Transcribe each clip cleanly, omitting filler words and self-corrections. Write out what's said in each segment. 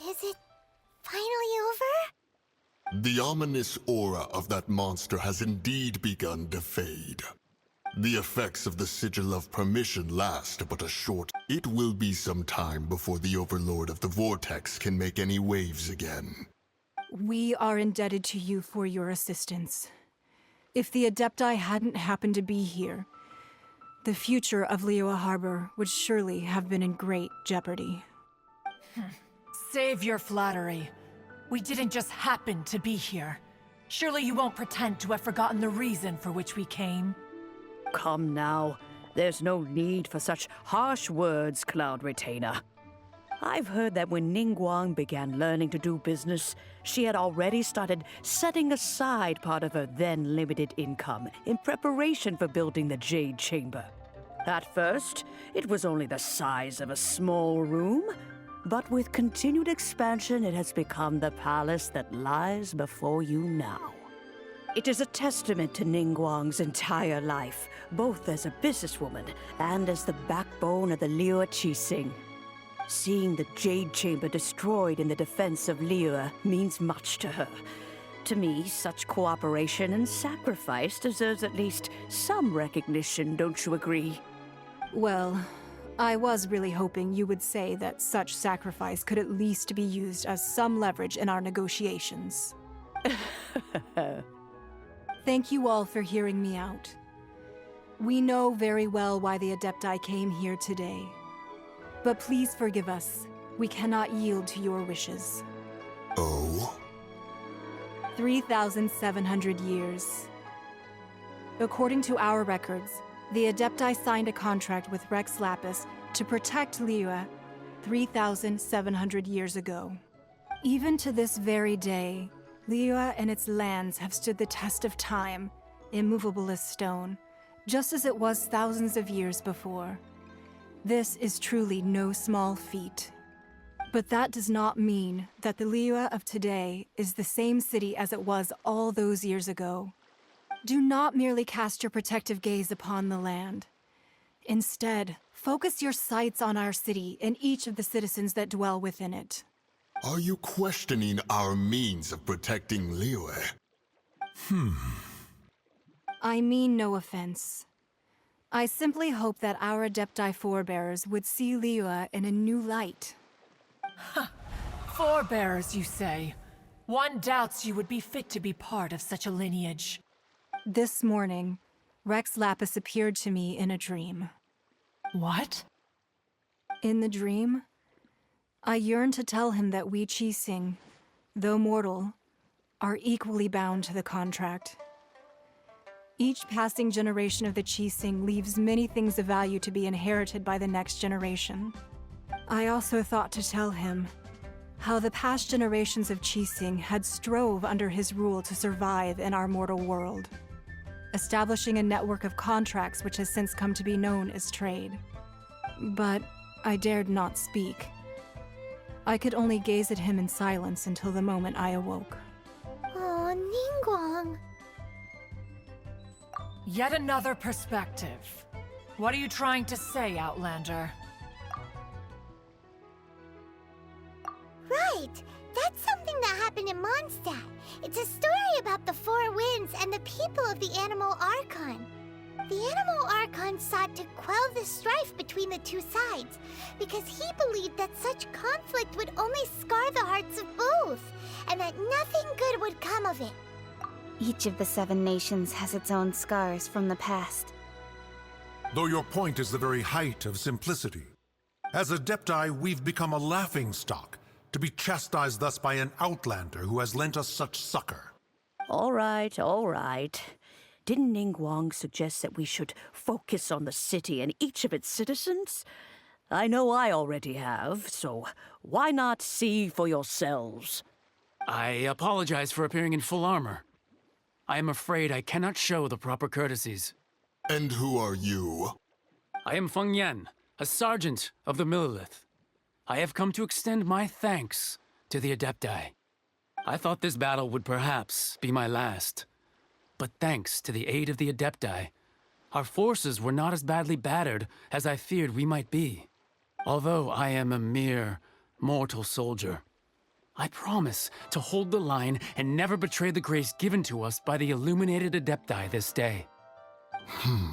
Is it finally over? The ominous aura of that monster has indeed begun to fade. The effects of the Sigil of Permission last but a short. It will be some time before the Overlord of the Vortex can make any waves again. We are indebted to you for your assistance. If the Adepti hadn't happened to be here, the future of Liyue Harbor would surely have been in great jeopardy. Save your flattery. We didn't just happen to be here. Surely you won't pretend to have forgotten the reason for which we came. Come now. There's no need for such harsh words, Cloud Retainer. I've heard that when Ningguang began learning to do business, she had already started setting aside part of her then limited income in preparation for building the Jade Chamber. At first, it was only the size of a small room, but with continued expansion, it has become the palace that lies before you now. It is a testament to Ningguang's entire life, both as a businesswoman and as the backbone of the Liyue Qixing. Seeing the Jade Chamber destroyed in the defense of Liyue means much to her. To me, such cooperation and sacrifice deserves at least some recognition, don't you agree? Well, I was really hoping you would say that such sacrifice could at least be used as some leverage in our negotiations. Thank you all for hearing me out. We know very well why the Adepti came here today. But please forgive us. We cannot yield to your wishes. Oh? 3,700 years. According to our records, the Adepti signed a contract with Rex Lapis to protect Liyue 3,700 years ago. Even to this very day, Liyue and its lands have stood the test of time, immovable as stone, just as it was thousands of years before. This is truly no small feat. But that does not mean that the Liyue of today is the same city as it was all those years ago. Do not merely cast your protective gaze upon the land. Instead, focus your sights on our city and each of the citizens that dwell within it. Are you questioning our means of protecting Liyue? I mean no offense. I simply hope that our Adepti forebears would see Liyue in a new light. Forebears, you say? One doubts you would be fit to be part of such a lineage. This morning, Rex Lapis appeared to me in a dream. What? In the dream, I yearned to tell him that we Qixing, though mortal, are equally bound to the contract. Each passing generation of the Qixing leaves many things of value to be inherited by the next generation. I also thought to tell him how the past generations of Qixing had strove under his rule to survive in our mortal world, establishing a network of contracts which has since come to be known as trade. But I dared not speak. I could only gaze at him in silence until the moment I awoke. Oh, Ningguang. Yet another perspective. What are you trying to say, Outlander? Right! That's something that happened in Mondstadt. It's a story about the Four Winds and the people of the Animal Archon. The Animal Archon sought to quell the strife between the two sides, because he believed that such conflict would only scar the hearts of both, and that nothing good would come of it. Each of the 7 nations has its own scars from the past. Though your point is the very height of simplicity. As Adepti, we've become a laughingstock, to be chastised thus by an outlander who has lent us such succor. All right, all right. Didn't Ningguang suggest that we should focus on the city and each of its citizens? I know I already have, so why not see for yourselves? I apologize for appearing in full armor. I am afraid I cannot show the proper courtesies. And who are you? I am Feng Yan, a sergeant of the Millelith. I have come to extend my thanks to the Adepti. I thought this battle would perhaps be my last. But thanks to the aid of the Adepti, our forces were not as badly battered as I feared we might be. Although I am a mere mortal soldier, I promise to hold the line and never betray the grace given to us by the illuminated Adepti this day. Huh?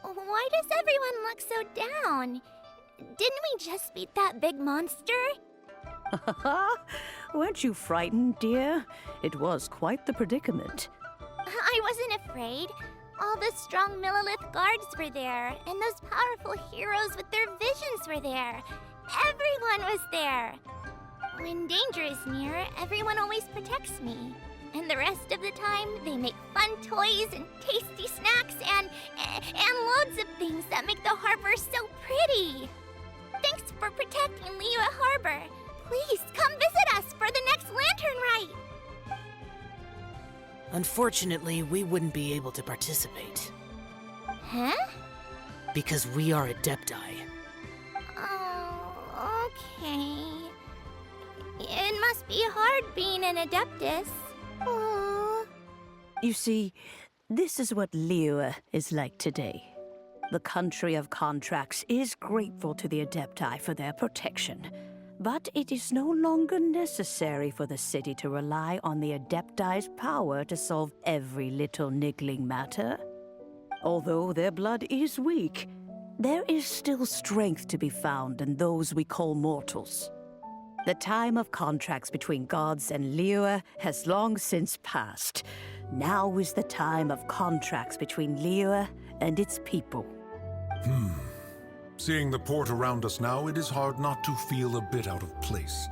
Why does everyone look so down? Didn't we just beat that big monster? Weren't you frightened, dear? It was quite the predicament. I wasn't afraid. All the strong Millelith guards were there, and those powerful heroes with their visions were there. Everyone was there. When danger is near, everyone always protects me. And the rest of the time, they make fun toys and tasty snacks and loads of things that make the harbor so pretty. Thanks for protecting Liyue Harbor. Please come visit us for the next lantern rite. Unfortunately, we wouldn't be able to participate. Huh? Because we are Adepti. Oh, okay. It must be hard being an Adeptus. Aww. You see, this is what Liyue is like today. The country of contracts is grateful to the Adepti for their protection. But it is no longer necessary for the city to rely on the Adepti's power to solve every little niggling matter. Although their blood is weak, there is still strength to be found in those we call mortals. The time of contracts between gods and Liyue has long since passed. Now is the time of contracts between Liyue and its people. Seeing the port around us now, it is hard not to feel a bit out of place.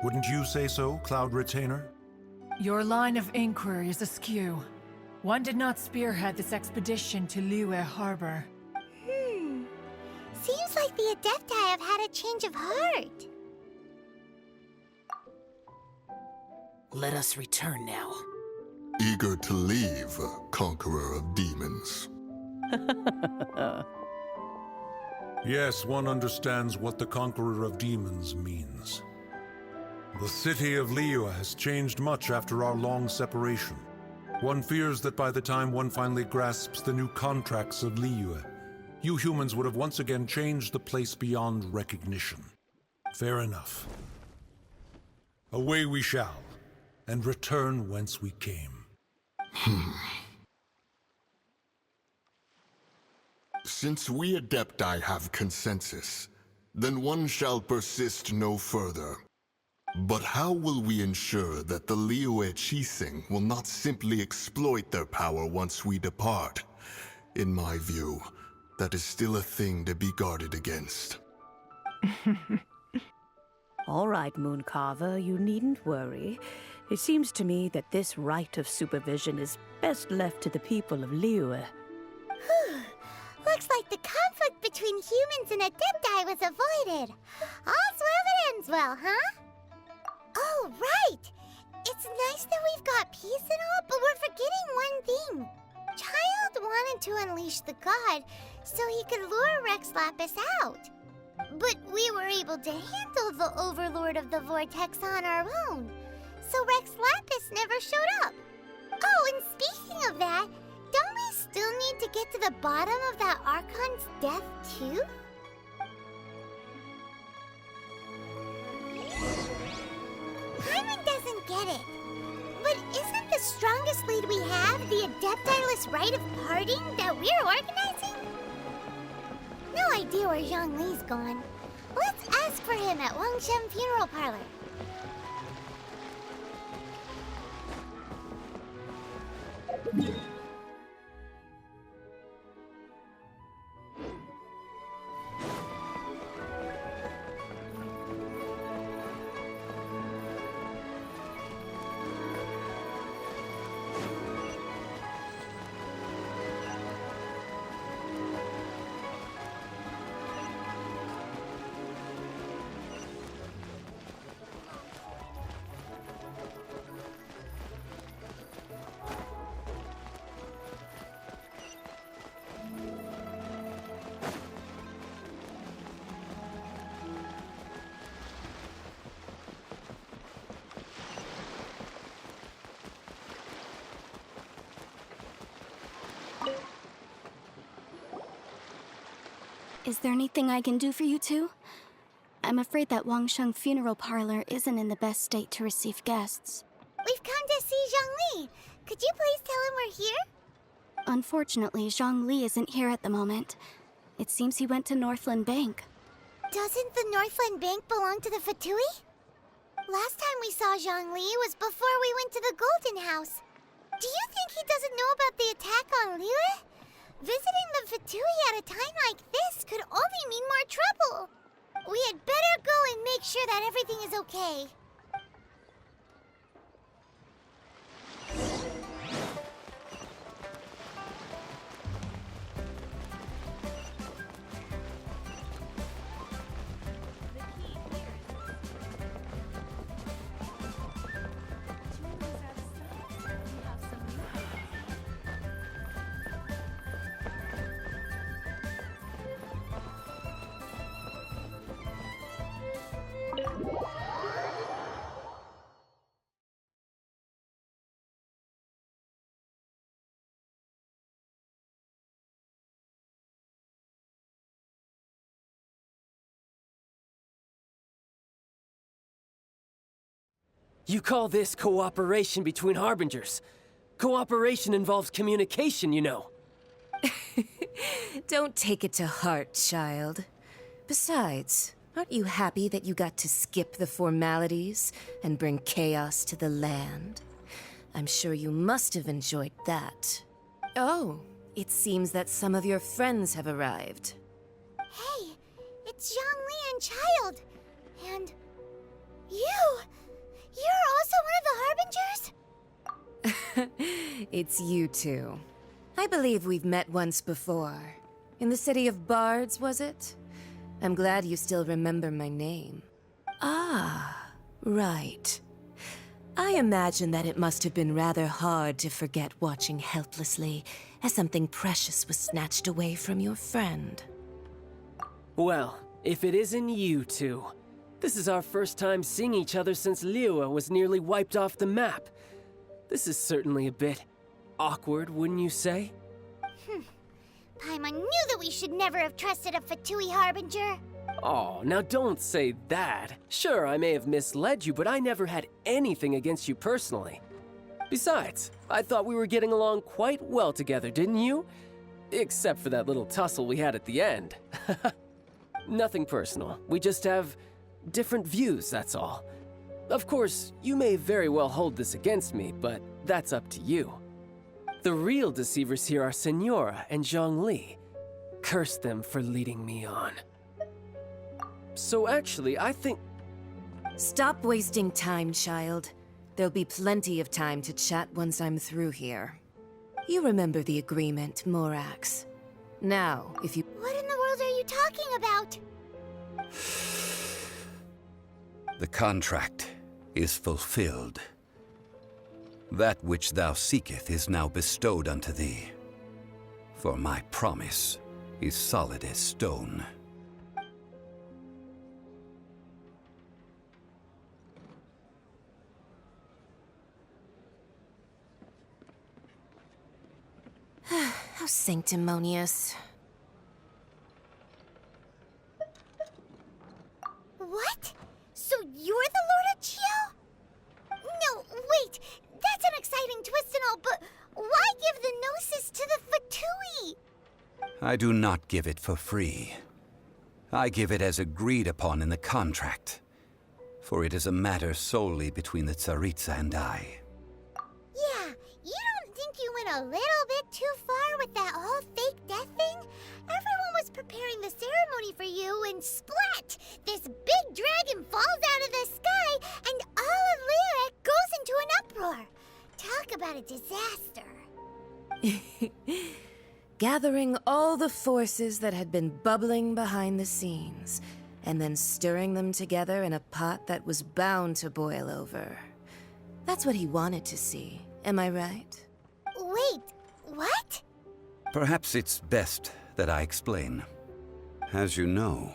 Wouldn't you say so, Cloud Retainer? Your line of inquiry is askew. One did not spearhead this expedition to Liyue Harbor. Seems like the Adepti have had a change of heart. Let us return now. Eager to leave, Conqueror of Demons. Yes, one understands what the Conqueror of Demons means. The city of Liyue has changed much after our long separation. One fears that by the time one finally grasps the new contracts of Liyue, you humans would have once again changed the place beyond recognition. Fair enough. Away we shall, and return whence we came. Since we Adepti have consensus, then one shall persist no further. But how will we ensure that the Liyue Qixing will not simply exploit their power once we depart? In my view, that is still a thing to be guarded against. All right, Mooncarver, you needn't worry. It seems to me that this right of supervision is best left to the people of Liyue. Looks like the conflict between humans and Adepti was avoided. All's well that ends well, huh? Oh, right! It's nice that we've got peace and all, but we're forgetting one thing. Child wanted to unleash the god so he could lure Rex Lapis out. But we were able to handle the Overlord of the Vortex on our own, so Rex Lapis never showed up. Oh, and speaking of that, don't we still need to get to the bottom of that Archon's death, too? Paimon doesn't get it. But isn't the strongest lead we have the Adeptiless Rite of Parting that we're organizing? No idea where Zhongli's gone. Let's ask for him at Wangshen Funeral Parlor. Is there anything I can do for you two? I'm afraid that Wangsheng Funeral Parlor isn't in the best state to receive guests. We've come to see Zhongli. Could you please tell him we're here? Unfortunately, Zhongli isn't here at the moment. It seems he went to Northland Bank. Doesn't the Northland Bank belong to the Fatui? Last time we saw Zhongli was before we went to the Golden House. Do you think he doesn't know about the attack on Liyue? Visiting the Fatui at a time like this could only mean more trouble. We had better go and make sure that everything is okay. You call this cooperation between Harbingers? Cooperation involves communication, you know. Don't take it to heart, child. Besides, aren't you happy that you got to skip the formalities and bring chaos to the land? I'm sure you must have enjoyed that. Oh, it seems that some of your friends have arrived. Hey, it's Zhongli and Child. And you! You're also one of the Harbingers? It's you two. I believe we've met once before. In the city of Bards, was it? I'm glad you still remember my name. Ah, right. I imagine that it must have been rather hard to forget watching helplessly as something precious was snatched away from your friend. Well, if it isn't you two. This is our first time seeing each other since Liyue was nearly wiped off the map. This is certainly a bit awkward, wouldn't you say? Paimon knew that we should never have trusted a Fatui Harbinger. Oh, now don't say that. Sure, I may have misled you, but I never had anything against you personally. Besides, I thought we were getting along quite well together, didn't you? Except for that little tussle we had at the end. Nothing personal. We just have different views, that's all. Of course, you may very well hold this against me, but that's up to you. The real deceivers here are Senora and Zhongli. Curse them for leading me on. So actually, I think... Stop wasting time, child. There'll be plenty of time to chat once I'm through here. You remember the agreement, Morax. Now, if you... What in the world are you talking about? The contract is fulfilled. That which thou seeketh is now bestowed unto thee. For my promise is solid as stone. How sanctimonious. What? So you're the Lord of Chiao? No, wait. That's an exciting twist and all, but why give the Gnosis to the Fatui? I do not give it for free. I give it as agreed upon in the contract. For it is a matter solely between the Tsaritsa and I. Yeah, you don't think you went a little bit too far with that whole fake death thing? Everyone was preparing the ceremony for you, and splat! This big dragon falls out of the sky, and all of Liyue goes into an uproar. Talk about a disaster. Gathering all the forces that had been bubbling behind the scenes, and then stirring them together in a pot that was bound to boil over. That's what he wanted to see, am I right? Wait, what? Perhaps it's best that I explain. As you know,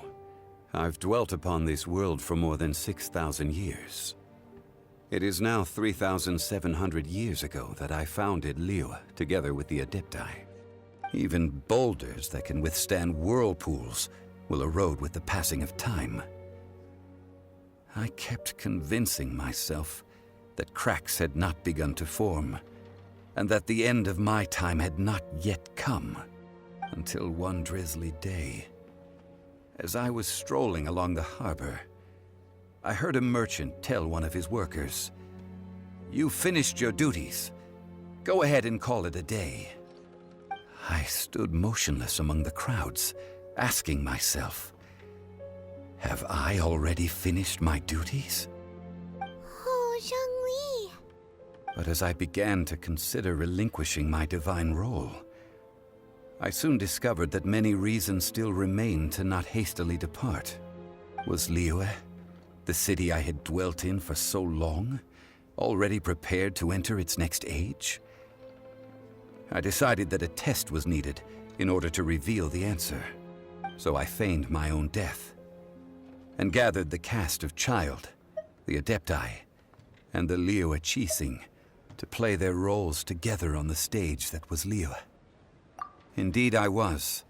I've dwelt upon this world for more than 6,000 years. It is now 3,700 years ago that I founded Liyue together with the Adepti. Even boulders that can withstand whirlpools will erode with the passing of time. I kept convincing myself that cracks had not begun to form, and that the end of my time had not yet come, until one drizzly day, as I was strolling along the harbor, I heard a merchant tell one of his workers, "You finished your duties. Go ahead and call it a day." I stood motionless among the crowds, asking myself, have I already finished my duties? Oh, Zhongli. But as I began to consider relinquishing my divine role, I soon discovered that many reasons still remained to not hastily depart. Was Liyue, the city I had dwelt in for so long, already prepared to enter its next age? I decided that a test was needed in order to reveal the answer, so I feigned my own death, and gathered the cast of Child, the Adepti, and the Liyue Qixing to play their roles together on the stage that was Liyue. Indeed I was.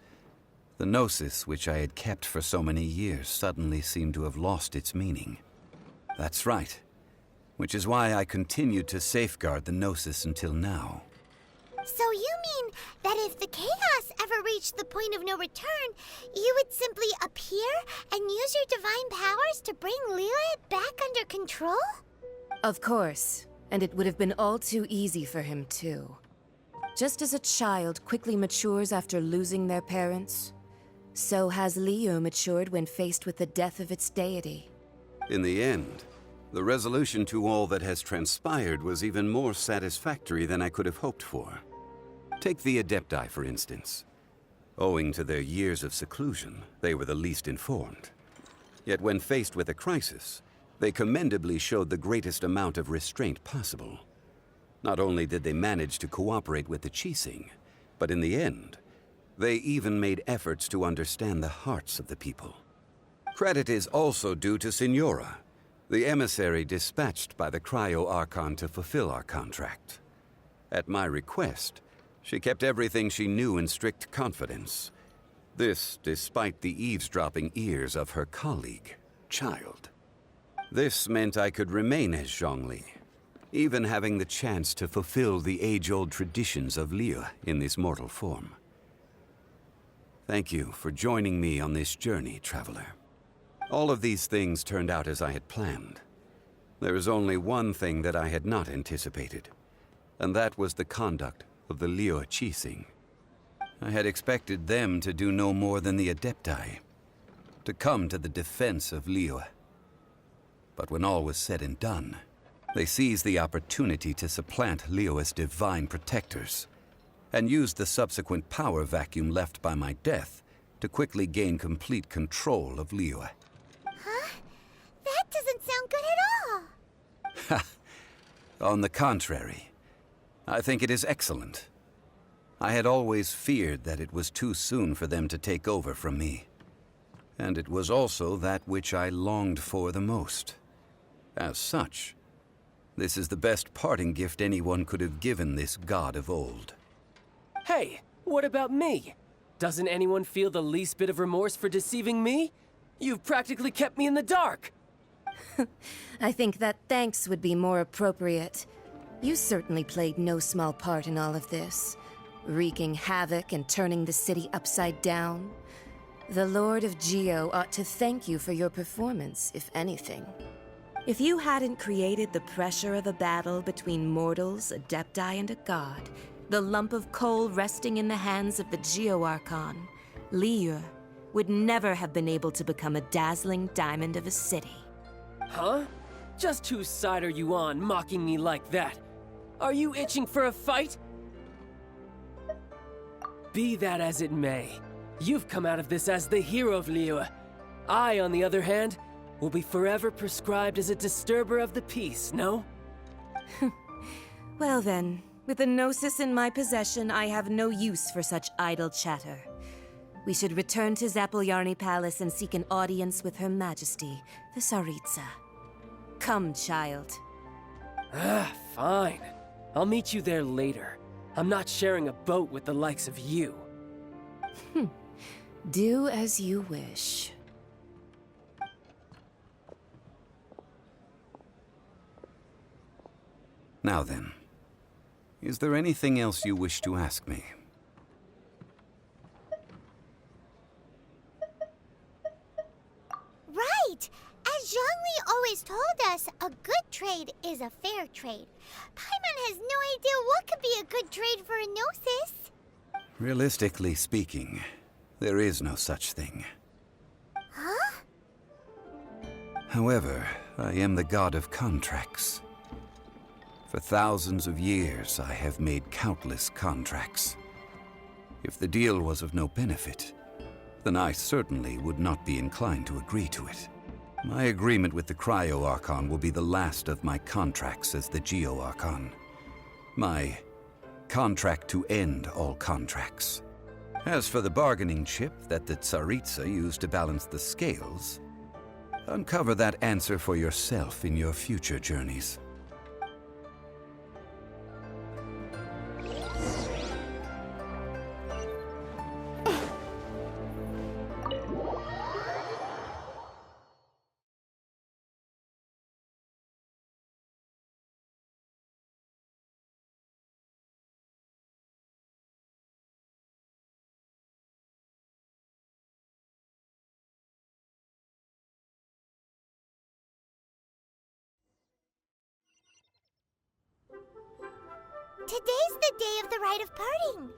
The Gnosis, which I had kept for so many years, suddenly seemed to have lost its meaning. That's right, which is why I continued to safeguard the Gnosis until now. So you mean that if the chaos ever reached the point of no return, you would simply appear and use your divine powers to bring Liyue back under control? Of course, and it would have been all too easy for him too. Just as a child quickly matures after losing their parents, so has Liyue matured when faced with the death of its deity. In the end, the resolution to all that has transpired was even more satisfactory than I could have hoped for. Take the Adepti, for instance. Owing to their years of seclusion, they were the least informed. Yet when faced with a crisis, they commendably showed the greatest amount of restraint possible. Not only did they manage to cooperate with the Qixing, but in the end, they even made efforts to understand the hearts of the people. Credit is also due to Signora, the emissary dispatched by the Cryo Archon to fulfill our contract. At my request, she kept everything she knew in strict confidence. This despite the eavesdropping ears of her colleague, Child. This meant I could remain as Zhongli, even having the chance to fulfill the age-old traditions of Liyue in this mortal form. Thank you for joining me on this journey, Traveler. All of these things turned out as I had planned. There is only one thing that I had not anticipated, and that was the conduct of the Liyue Qixing. I had expected them to do no more than the Adepti, to come to the defense of Liyue. But when all was said and done, they seized the opportunity to supplant Liyue's divine protectors, and used the subsequent power vacuum left by my death to quickly gain complete control of Liyue. Huh? That doesn't sound good at all! Ha! On the contrary, I think it is excellent. I had always feared that it was too soon for them to take over from me. And it was also that which I longed for the most. As such, this is the best parting gift anyone could have given this god of old. Hey, what about me? Doesn't anyone feel the least bit of remorse for deceiving me? You've practically kept me in the dark! I think that thanks would be more appropriate. You certainly played no small part in all of this, wreaking havoc and turning the city upside down. The Lord of Geo ought to thank you for your performance, if anything. If you hadn't created the pressure of a battle between mortals, Adepti, and a god, the lump of coal resting in the hands of the Geo Archon, Liyue would never have been able to become a dazzling diamond of a city. Huh? Just whose side are you on, mocking me like that? Are you itching for a fight? Be that as it may, you've come out of this as the hero of Liyue. I, on the other hand, will be forever prescribed as a disturber of the peace, no? Well then, with the Gnosis in my possession, I have no use for such idle chatter. We should return to Zapoljarny Palace and seek an audience with Her Majesty, the Tsaritsa. Come, child. Fine. I'll meet you there later. I'm not sharing a boat with the likes of you. Do as you wish. Now then, is there anything else you wish to ask me? Right! As Zhongli always told us, a good trade is a fair trade. Paimon has no idea what could be a good trade for Enosis. Realistically speaking, there is no such thing. Huh? However, I am the god of contracts. For thousands of years, I have made countless contracts. If the deal was of no benefit, then I certainly would not be inclined to agree to it. My agreement with the Cryo Archon will be the last of my contracts as the Geo Archon. My contract to end all contracts. As for the bargaining chip that the Tsaritsa used to balance the scales, uncover that answer for yourself in your future journeys. Today's the day of the rite of parting.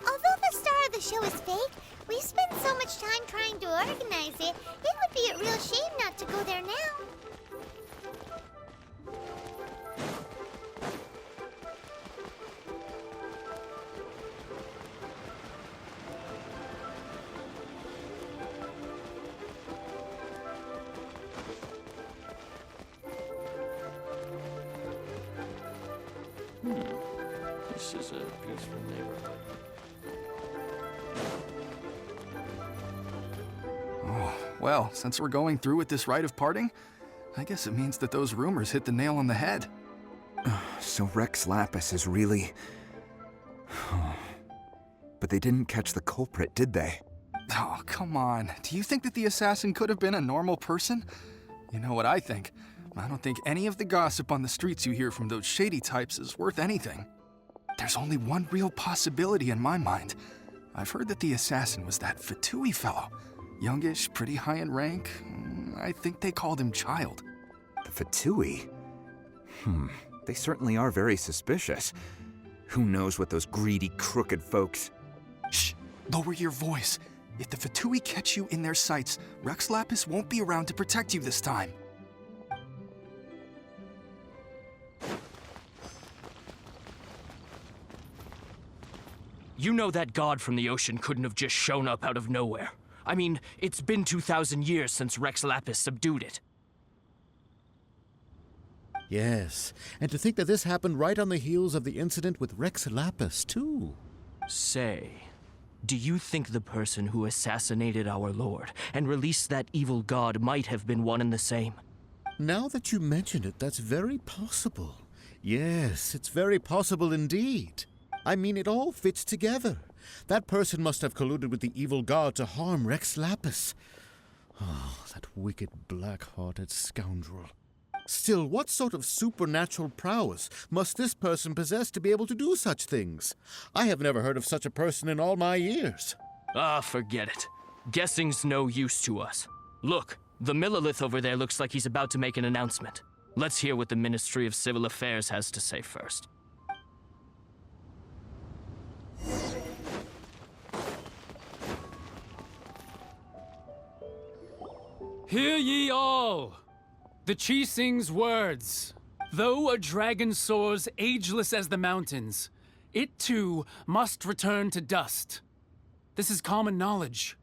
Although the star of the show is fake, we spent so much time trying to organize it, it would be a real shame not to go there now. This is a peaceful neighborhood. Oh, well, since we're going through with this rite of parting, I guess it means that those rumors hit the nail on the head. So Rex Lapis is really... But they didn't catch the culprit, did they? Oh, come on. Do you think that the assassin could have been a normal person? You know what I think? I don't think any of the gossip on the streets you hear from those shady types is worth anything. There's only one real possibility in my mind. I've heard that the assassin was that Fatui fellow. Youngish, pretty high in rank. I think they called him Child. The Fatui? They certainly are very suspicious. Who knows what those greedy, crooked folks... Shh! Lower your voice. If the Fatui catch you in their sights, Rex Lapis won't be around to protect you this time. You know that god from the ocean couldn't have just shown up out of nowhere. I mean, it's been 2,000 years since Rex Lapis subdued it. Yes, and to think that this happened right on the heels of the incident with Rex Lapis, too. Say, do you think the person who assassinated our lord and released that evil god might have been one and the same? Now that you mention it, that's very possible. Yes, it's very possible indeed. I mean, it all fits together. That person must have colluded with the evil god to harm Rex Lapis. Oh, that wicked, black-hearted scoundrel. Still, what sort of supernatural prowess must this person possess to be able to do such things? I have never heard of such a person in all my years. Ah, forget it. Guessing's no use to us. Look, the Millelith over there looks like he's about to make an announcement. Let's hear what the Ministry of Civil Affairs has to say first. Hear ye all! The Qixing's words. Though a dragon soars ageless as the mountains, it too must return to dust. This is common knowledge.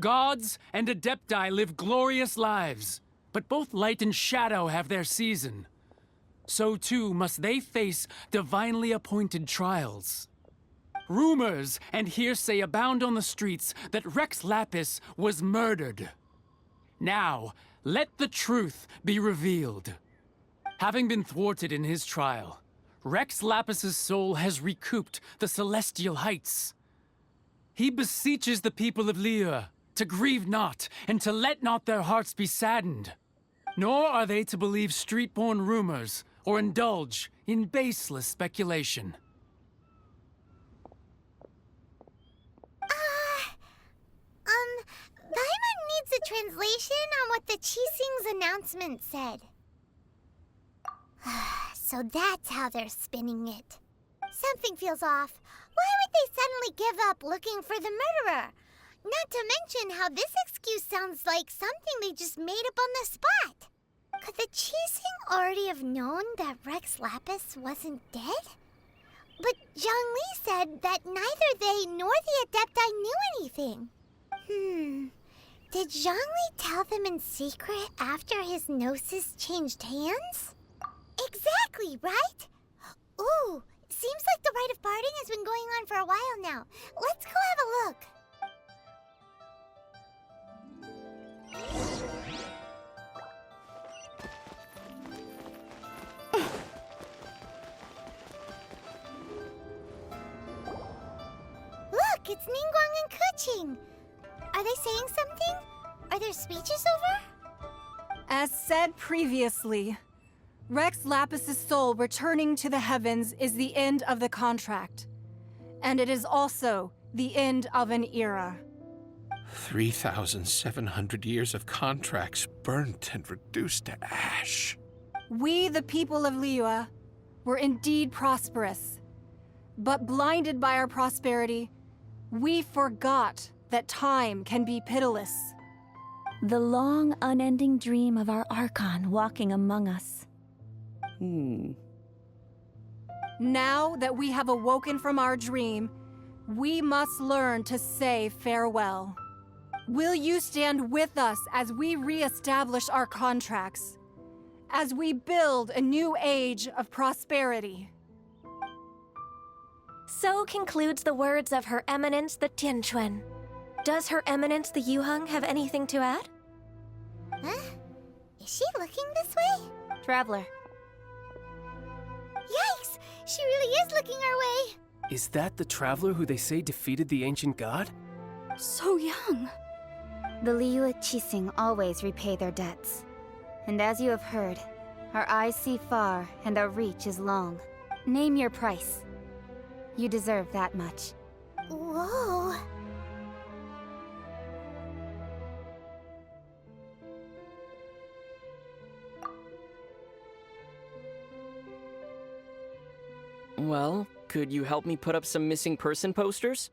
Gods and Adepti live glorious lives, but both light and shadow have their season. So too must they face divinely appointed trials. Rumors and hearsay abound on the streets that Rex Lapis was murdered. Now, let the truth be revealed. Having been thwarted in his trial, Rex Lapis's soul has recouped the celestial heights. He beseeches the people of Liyue to grieve not, and to let not their hearts be saddened. Nor are they to believe street-born rumors, or indulge in baseless speculation. Paimon needs a translation on what the Qixing's announcement said. So that's how they're spinning it. Something feels off. Why would they suddenly give up looking for the murderer? Not to mention how this excuse sounds like something they just made up on the spot. Could the Qixing already have known that Rex Lapis wasn't dead? But Zhongli said that neither they nor the Adepti knew anything. Did Zhongli tell them in secret after his gnosis changed hands? Exactly, right? Ooh, seems like the rite of parting has been going on for a while now. Let's go have a look. Look, it's Ningguang and Keqing. Are they saying something? Are their speeches over? As said previously, Rex Lapis's soul returning to the heavens is the end of the contract. And it is also the end of an era. 3,700 years of contracts burnt and reduced to ash. We, the people of Liyue, were indeed prosperous. But blinded by our prosperity, we forgot that time can be pitiless. The long, unending dream of our Archon walking among us. Now that we have awoken from our dream, we must learn to say farewell. Will you stand with us as we re-establish our contracts? As we build a new age of prosperity? So concludes the words of Her Eminence the Tianquan. Does Her Eminence the Yuheng have anything to add? Huh? Is she looking this way? Traveler. Yikes! She really is looking our way! Is that the traveler who they say defeated the ancient god? So young. The Liyue Qixing always repay their debts. And as you have heard, our eyes see far and our reach is long. Name your price. You deserve that much. Whoa. Well, could you help me put up some missing person posters?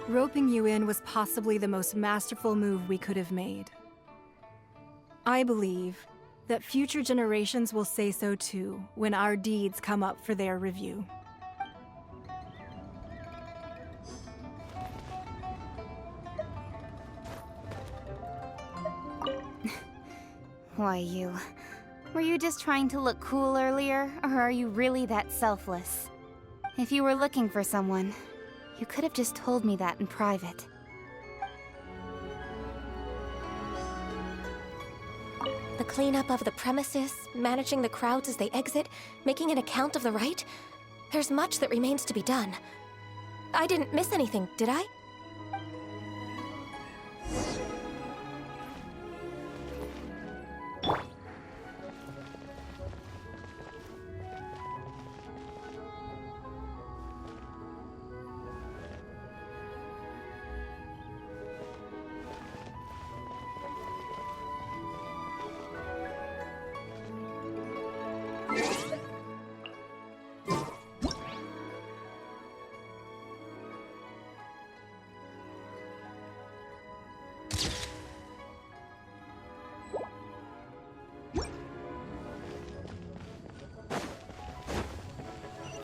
Roping you in was possibly the most masterful move we could have made. I believe that future generations will say so too when our deeds come up for their review. Why, you? Were you just trying to look cool earlier, or are you really that selfless? If you were looking for someone, you could have just told me that in private. The cleanup of the premises, managing the crowds as they exit, making an account of the rite? There's much that remains to be done. I didn't miss anything, did I?